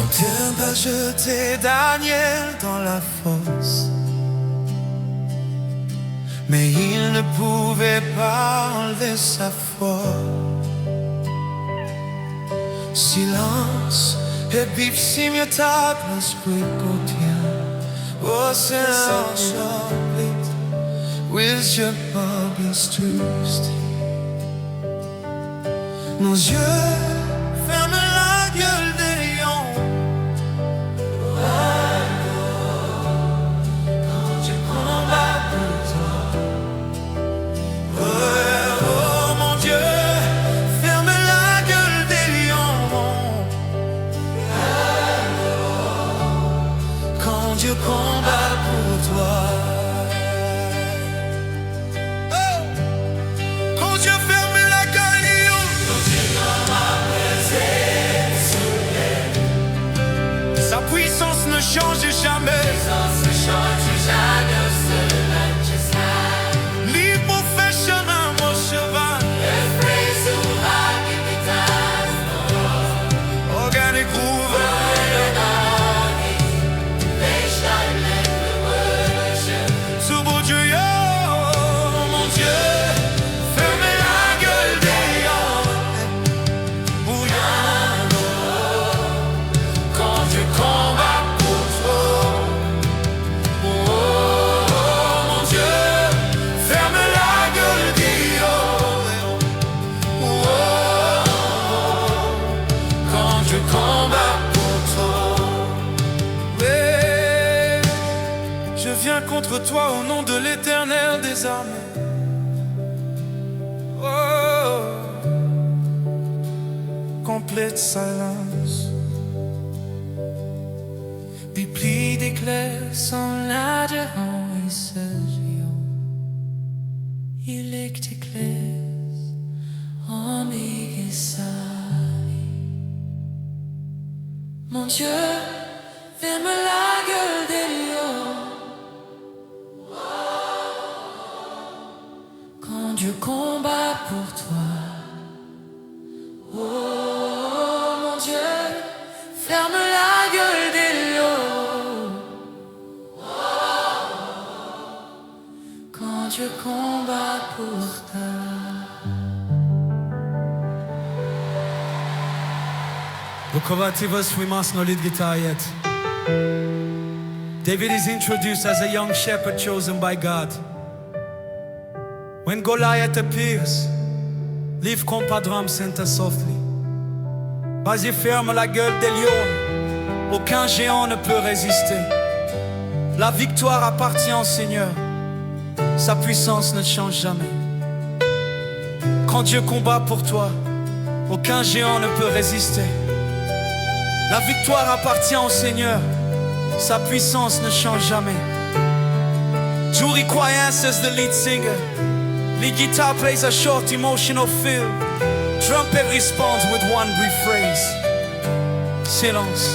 Dieu va jeter Daniel dans la fosse, mais il ne pouvait pas enlever sa foi. Silence e bif simjetablas quicotia, och sen avslutet wisje Bibelns tröst. Nos yeux ferment la gueule des lions. Quand tu combats pour toi, oh mon Dieu, ferme la gueule des lions. Quand Dieu combat pour toi, oh, quand Dieu ferme la gueule des lions. Sa puissance ne change jamais. Livre mon fait chemin, mon cheval. Organe et groove. Ce beau Dieu, oh mon Dieu, ferme la gueule des lions. Quand Dieu combat pour toi, oh mon Dieu, ferme la gueule des lions. Quand Dieu combat pour toi, ouais, je viens contre toi au nom de l'Éternel des armées. Oh, complete silence. Des plis d'éclairs sont là devant et Sergio. Il est éclair en Miguel. Mon Dieu, ferme la gueule des lions. Quand Dieu combat pour toi, oh mon Dieu, ferme la gueule des lions. Quand Dieu combat pour toi. Bukovativas, we must not lead guitar yet. David is introduced as a young shepherd chosen by God. When Goliath appears, leave compadram center softly. Vas-y, ferme la gueule des lions. Aucun géant ne peut résister. La victoire appartient au Seigneur. Sa puissance ne change jamais. Quand Dieu combat pour toi, aucun géant ne peut résister. La victoire appartient au Seigneur. Sa puissance ne change jamais. Judy Quayens is the lead singer. Lead guitar plays a short emotional fill. Trumpet responds with one brief phrase. Silence.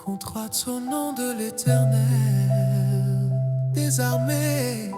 Contre au nom de l'Éternel des armées.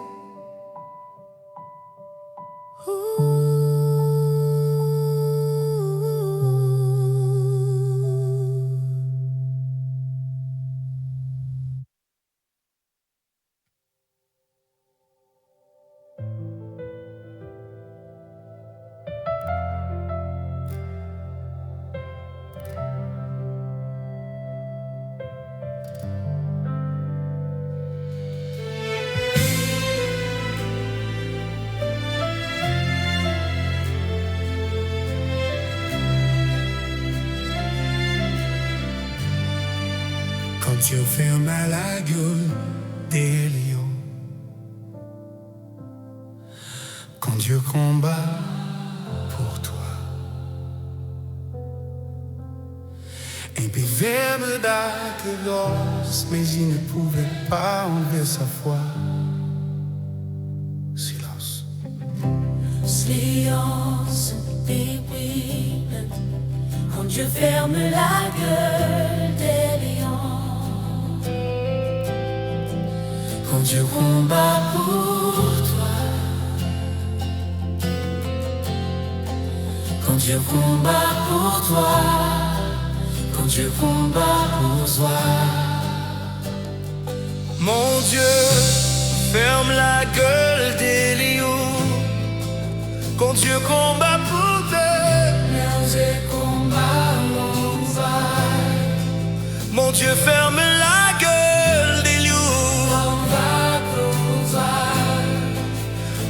quand Dieu ferme la gueule des lions, quand Dieu combat pour toi. Un peu verbe d'accueillance, mais il ne pouvait pas enlever sa foi. Silence. Silence des bruits, quand Dieu ferme la gueule des lions, Quand Dieu combat pour toi, quand Dieu combat pour toi, quand Dieu combat pour toi. Mon Dieu, ferme la gueule des lions. Quand Dieu combat pour toi, Mon Dieu combat pour toi, mon Dieu, ferme la gueule des lions. combat pour toi,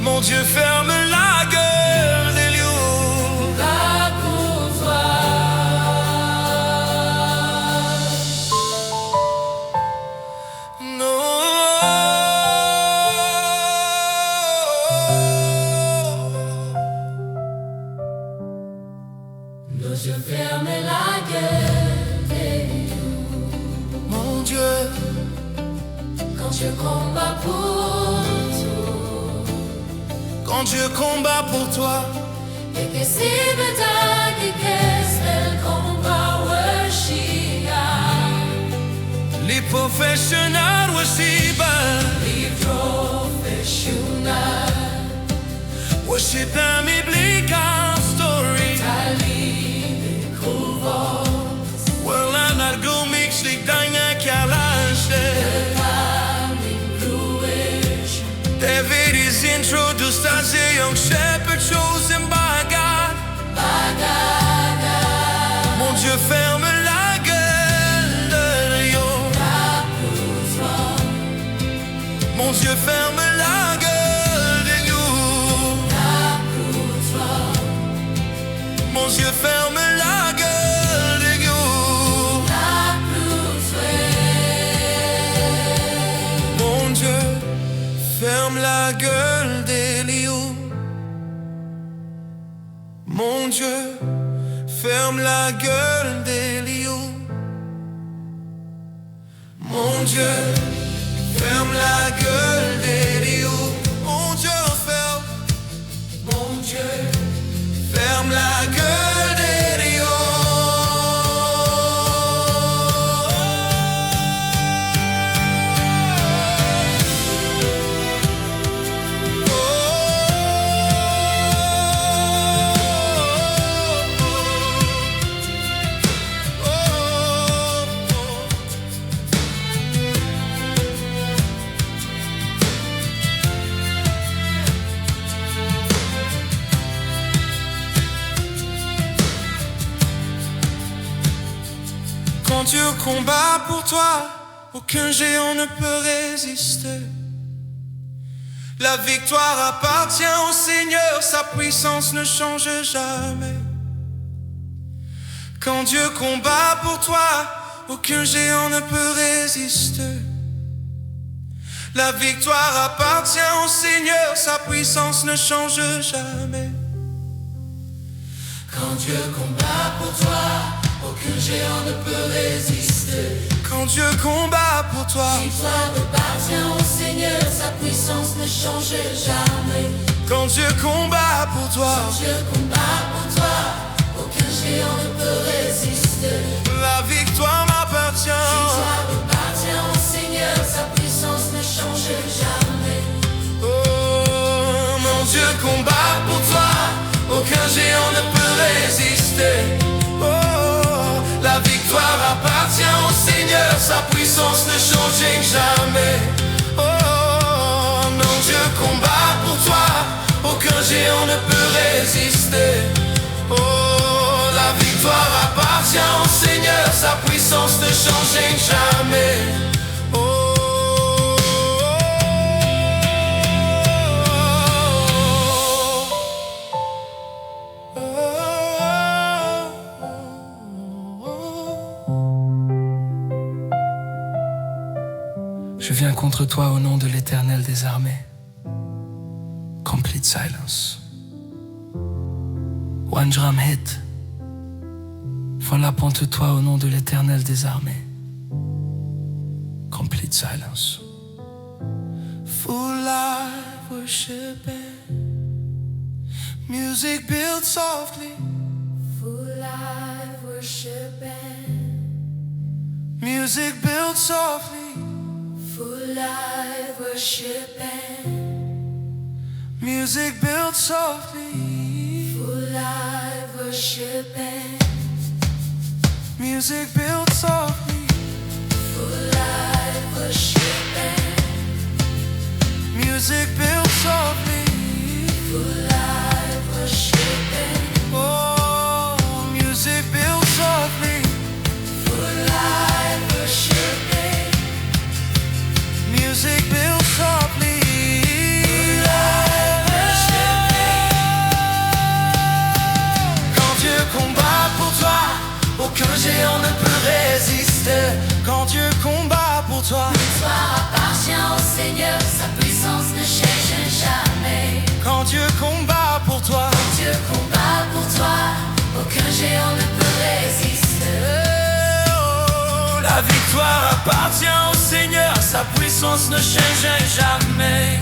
Mon Dieu, ferme la gueule des lions. combat pour toi. Nos yeux ferment la gueule des lions, Mon Dieu, quand Dieu combat pour toi. quand Dieu combat pour toi, E che si veda che il combat worship, les professionnels aussi, i professional, worship them biblical story. tali cuvos, Well, I'm not gonna mix the dynamic David is introduced as a young shepherd chosen by God. Mon Dieu, ferme la gueule de lion. Mon Dieu, ferme la gueule de lion. Mon Dieu, ferme la gueule de lion. Mon Dieu, ferme la gueule des lions. Mon Dieu, ferme la gueule des lions. Mon Dieu, ferme la gueule des lions. Mon Dieu, ferme. Mon Dieu, ferme la gueule des lions. Quand Dieu combat pour toi, aucun géant ne peut résister. La victoire appartient au Seigneur, sa puissance ne change jamais. Quand Dieu combat pour toi, aucun géant ne peut résister. La victoire appartient au Seigneur, sa puissance ne change jamais. Quand Dieu combat pour toi, aucun géant ne peut résister. Quand Dieu combat pour toi, L'histoire appartient au Seigneur, sa puissance ne change jamais. quand Dieu combat pour toi, Quand Dieu combat pour toi, aucun géant ne peut résister. la victoire m'appartient. L'histoire appartient au Seigneur, sa puissance ne change jamais. Oh, mon Dieu combat pour toi, aucun géant ne peut résister. Oh, la victoire appartient au Seigneur, sa puissance ne change jamais. Oh, mon Dieu combat pour toi, aucun géant ne peut résister. Oh, la victoire appartient au Seigneur, sa puissance ne change jamais. Oh, Je viens contre toi au nom de l'Éternel des armées. Complete silence. One drum hit. Voilà contre toi au nom de l'Éternel des armées. Complete silence. Full life worshiping, music built softly. Full life worshiping, Music built softly. full life worshiping, Music built softly. full life worshiping, Music built softly. full life worshiping, Music built softly. full life worshiping, Oh, music built softly. full life worshiping, Music built softly. Quand Dieu combat pour toi, aucun géant ne peut résister. Quand Dieu combat pour toi, Victoire appartient au Seigneur, sa puissance ne change jamais. quand Dieu combat pour toi, Dieu combat pour toi, aucun géant ne peut résister. oh, la victoire appartient au Seigneur, sa puissance ne change jamais.